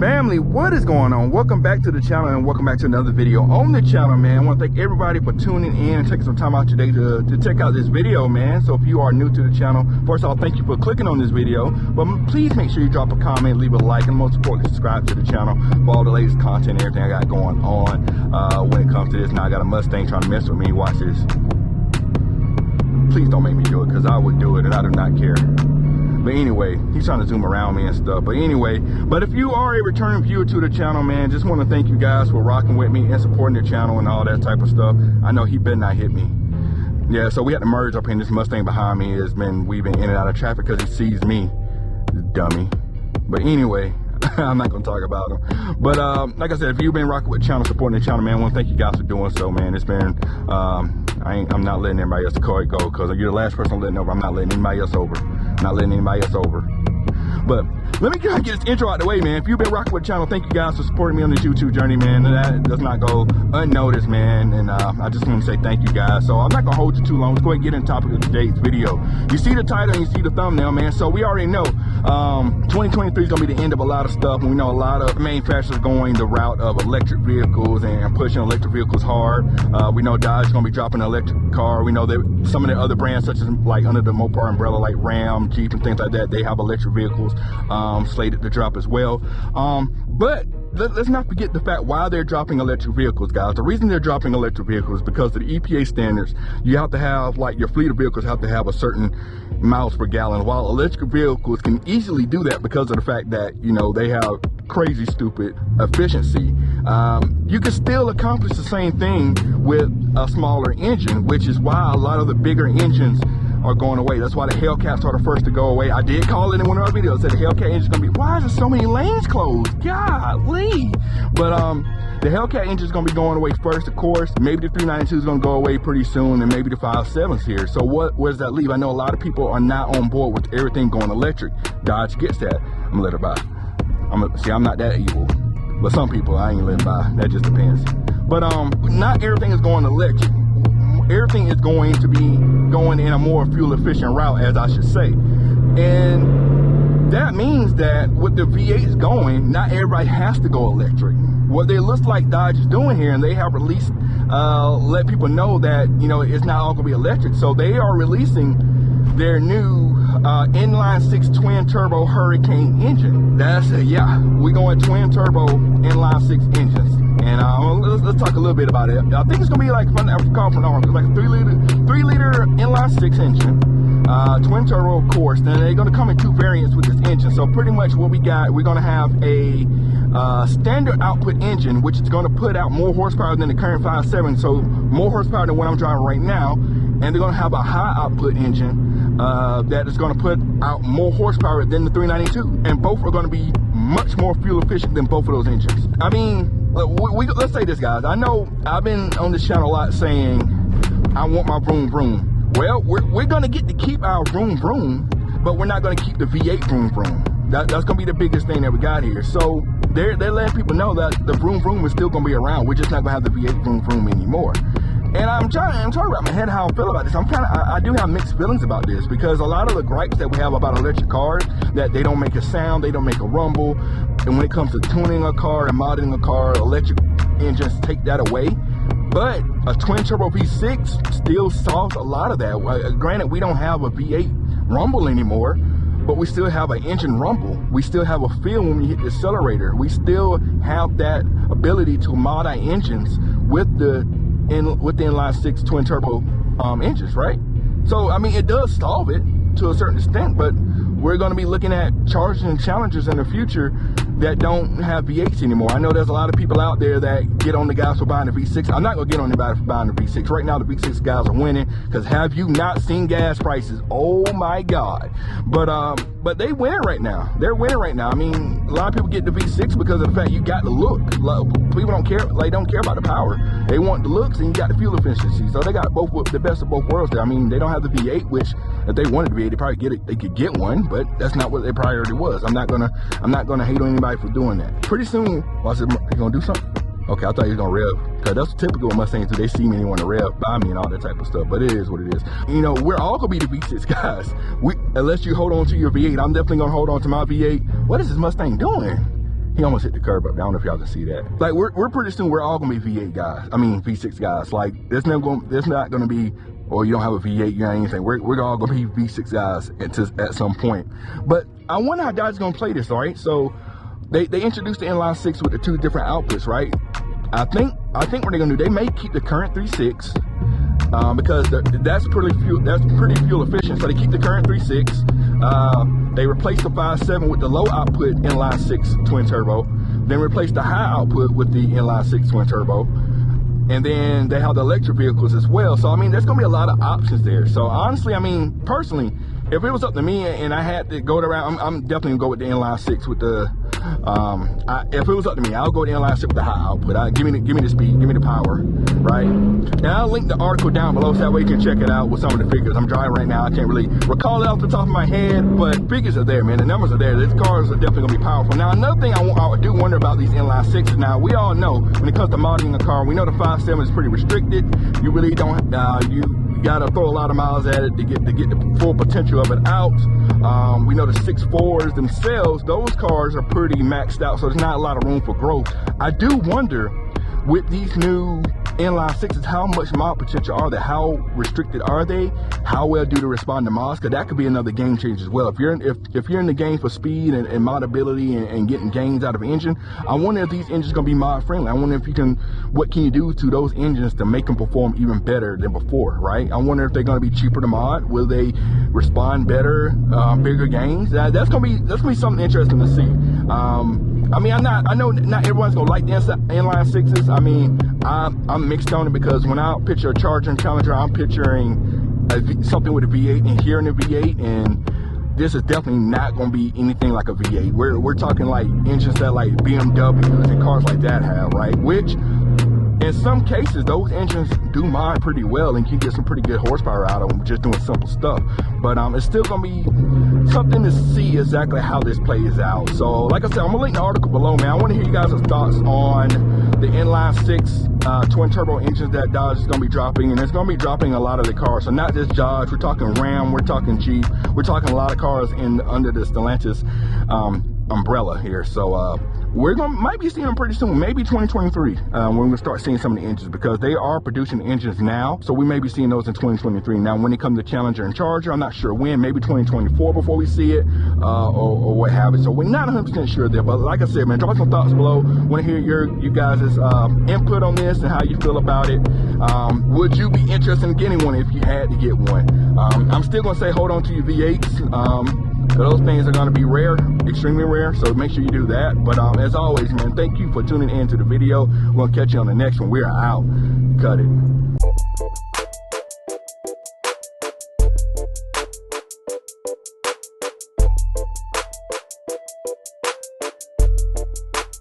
Family, what is going on? Welcome back to the channel and welcome back to another video on the channel, man. I want to thank everybody for tuning in and taking some time out today to check out this video, man. So if you are new to the channel, first of all, thank you for clicking on this video, but please make sure you drop a comment, leave a like, and most importantly, subscribe to the channel for all the latest content and everything I got going on when it comes to this. Now I got a Mustang trying to mess with me. Watch this. Please don't make me do it, because I would do it and I do not care. But anyway, he's trying to zoom around me and stuff. But anyway, if you are a returning viewer to the channel, man, just want to thank you guys for rocking with me and supporting the channel and all that type of stuff. I know he better not hit me. Yeah, so we had to merge up in this Mustang behind me. Has been weaving in and out of traffic because he sees me, dummy. But anyway, I'm not gonna talk about him. But like I said, if you've been rocking with the channel, supporting the channel, man, I want to thank you guys for doing so, man. It's been I'm not letting everybody else go, because you're the last person letting over. I'm not letting anybody else over. Not letting anybody else over. But let me get this intro out the way, man. If you've been rocking with the channel, thank you guys for supporting me on this YouTube journey, man. That does not go unnoticed, man. And I just want to say thank you guys. So I'm not gonna hold you too long. Let's go ahead and get into the topic of today's video. You see the title and you see the thumbnail, man. So we already know 2023 is gonna be the end of a lot of stuff, and we know a lot of manufacturers going the route of electric vehicles and pushing electric vehicles hard. We know Dodge is gonna be dropping an electric car. We know that some of the other brands, such as like under the Mopar umbrella, like Ram, Jeep, and things like that, they have electric vehicles slated to drop as well. But let's not forget the fact why they're dropping electric vehicles, guys. The reason they're dropping electric vehicles is because of the EPA standards. You have to have, like, your fleet of vehicles have to have a certain miles per gallon, while electric vehicles can easily do that because of the fact that, you know, they have crazy stupid efficiency. You can still accomplish the same thing with a smaller engine, which is why a lot of the bigger engines are going away. That's why the Hellcats are the first to go away. I did call it in one of our videos, said the Hellcat engine is gonna be, why is there so many lanes closed? Golly. But the Hellcat engine is gonna be going away first, of course. Maybe the 392 is gonna go away pretty soon, and maybe the 57's here. So where does that leave? I know a lot of people are not on board with everything going electric. Dodge gets that. I'm gonna let her by. I'm not that evil, but some people I ain't letting by. That just depends. But not everything is going electric. Everything is going to be going in a more fuel efficient route, as I should say. And that means that with the V8s going, not everybody has to go electric. What it looks like Dodge is doing here, and they have released, let people know that, you know, it's not all gonna be electric. So they are releasing their new inline 6 twin turbo Hurricane engine. That's yeah, we're going twin turbo inline 6 engines. And let's talk a little bit about it. I think it's gonna be like, like a 3-liter inline 6 engine, twin turbo, of course. Then they're gonna come in 2 variants with this engine. So pretty much what we got, we're gonna have a standard output engine, which is gonna put out more horsepower than the current 5.7, so more horsepower than what I'm driving right now. And they're gonna have a high output engine that is gonna put out more horsepower than the 392, and both are gonna be much more fuel efficient than both of those engines. I mean, let's say this, guys. I know I've been on this channel a lot saying I want my vroom vroom. Well, we're gonna get to keep our vroom vroom, but we're not gonna keep the V8 vroom vroom. That's gonna be the biggest thing that we got here. So they're letting people know that the vroom vroom is still gonna be around. We're just not gonna have the V8 vroom vroom anymore. And I'm trying to wrap my head how I feel about this. I do have mixed feelings about this, because a lot of the gripes that we have about electric cars, that they don't make a sound, they don't make a rumble. And when it comes to tuning a car and modding a car, electric engines take that away. But a twin turbo V6 still solves a lot of that. Granted, we don't have a V8 rumble anymore, but we still have an engine rumble. We still have a feel when we hit the accelerator. We still have that ability to mod our engines with the inline 6 twin turbo engines, right? So I mean, it does solve it to a certain extent, but we're going to be looking at Chargers and Challengers in the future that don't have V8s anymore. I know there's a lot of people out there that get on the guys for buying the V6. I'm not going to get on anybody for buying the V6. Right now, the V6 guys are winning, because have you not seen gas prices? Oh my God. But they winning right now. They're winning right now. I mean, a lot of people get the V6 because of the fact you got the look. People don't care, they don't care about the power. They want the looks, and you got the fuel efficiency. So they got the best of both worlds there. I mean, they don't have the V8, which if they wanted the V8, they probably they could get one, but that's not what their priority was. I'm not gonna hate on anybody for doing that. Pretty soon, watch it, you gonna do something? Okay, I thought he was gonna rev, because that's typical with Mustangs too. They see me and they want to rev by me and all that type of stuff, but it is what it is. You know, we're all gonna be the V6 guys. Unless you hold on to your V8, I'm definitely gonna hold on to my V8. What is this Mustang doing? He almost hit the curb up there. I don't know if y'all can see that. Like we're pretty soon we're all gonna be V8 guys. I mean V6 guys. Like there's not gonna be, or you don't have a V8, you got anything. We're all gonna be V6 guys at some point. But I wonder how Dodge is gonna play this, all right? So they introduced the inline 6 with the 2 different outputs, right? I think what they're gonna do, they may keep the current 3.6 because that's pretty fuel efficient. So they keep the current 3.6. They replace the 5.7 with the low output inline 6 twin turbo, then replace the high output with the inline 6 twin turbo, and then they have the electric vehicles as well. So I mean, there's gonna be a lot of options there. So honestly, I mean, personally, if it was up to me and I had to go around, I'm definitely gonna go with the inline 6 with the if it was up to me, I'll go with the inline 6 with the high output. Give me the speed, give me the power, right? And I'll link the article down below so that way you can check it out with some of the figures. I'm driving right now, I can't really recall it off the top of my head, but figures are there, man. The numbers are there. These cars are definitely gonna be powerful. Now another thing I do wonder about these inline 6s. Now we all know when it comes to modeling a car, we know the 5.7 is pretty restricted. You really don't you gotta throw a lot of miles at it to get the full potential of it out. We know the 6.4s themselves, those cars are pretty maxed out, so there's not a lot of room for growth. I do wonder with these new inline 6s, how much mod potential are they? How restricted are they? How well do they respond to mods? Because that could be another game changer as well. If you're in the game for speed and modability and getting gains out of an engine, I wonder if these engines are gonna be mod friendly. I wonder if what can you do to those engines to make them perform even better than before, right? I wonder if they're gonna be cheaper to mod. Will they respond better, bigger gains? That's gonna be something interesting to see. I mean, I know not everyone's gonna like the inline 6s. I mean, I'm mixed on it because when I picture a Charger and Challenger, I'm picturing something with a V8 and hearing a V8, and this is definitely not gonna be anything like a V8. We're talking like engines that like BMWs and cars like that have, right? Which in some cases, those engines do mod pretty well and you get some pretty good horsepower out of them just doing simple stuff. But it's still gonna be something to see exactly how this plays out. So like I said, I'm gonna link the article below, man. I want to hear you guys' thoughts on the inline 6 twin turbo engines that Dodge is gonna be dropping, and it's gonna be dropping a lot of the cars. So not just Dodge, we're talking Ram, we're talking Jeep, we're talking a lot of cars under the Stellantis umbrella here. So might be seeing them pretty soon, maybe 2023 when we start seeing some of the engines, because they are producing engines now, so we may be seeing those in 2023. Now when it comes to Challenger and Charger, I'm not sure when, maybe 2024 before we see it, or what have it. So we're not 100% sure there, but like I said, man, drop some thoughts below. Want to hear you guys' input on this and how you feel about it. Would you be interested in getting one if you had to get one? I'm still gonna say hold on to your V8s. Those things are going to be rare, extremely rare, so make sure you do that. But as always, man, thank you for tuning in to the video. We'll catch you on the next one. We are out. Cut it.